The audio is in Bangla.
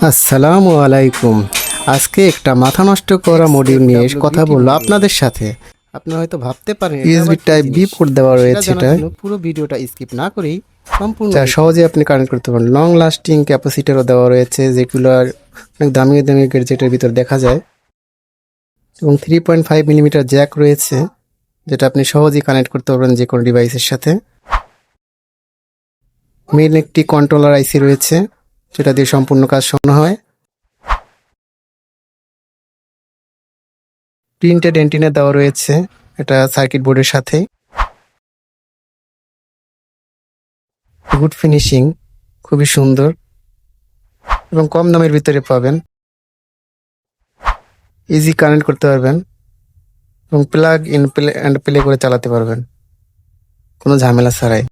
আসসালামু আলাইকুম। আজকে একটা মাথা নষ্ট করা মডিউল নিয়ে কথা বলবো আপনাদের সাথে। আপনি হয়তো ভাবতে পারেন ইউএসবি টাইপ বি পোর্ট দেওয়া রয়েছে, এটা পুরো ভিডিওটা স্কিপ না করেই সম্পূর্ণ যা সহজে আপনি কানেক্ট করতে পারেন। লং লাস্টিং ক্যাপাসিটারও দেওয়া রয়েছে, যেগুলো অনেক দামি দামি গ্যাজেটের ভিতর দেখা যায়, এবং 3.5 মিলিমিটার জ্যাক রয়েছে, যেটা আপনি সহজেই কানেক্ট করতে পারবেন যে কোনো ডিভাইসের সাথে। মেইন একটি কন্ট্রোলার আইসি রয়েছে, যেটা দিয়ে সম্পূর্ণ কাজ সম্পন্ন হয়। প্রিন্টেড অ্যান্টিনা দেওয়া রয়েছে এটা সার্কিট বোর্ডের সাথে। গুড ফিনিশিং, খুবই সুন্দর এবং কম দামের ভিতরে পাবেন। ইজি কানেক্ট করতে পারবেন এবং plug in play and play করে চালাতে পারবেন কোনো ঝামেলা ছাড়াই।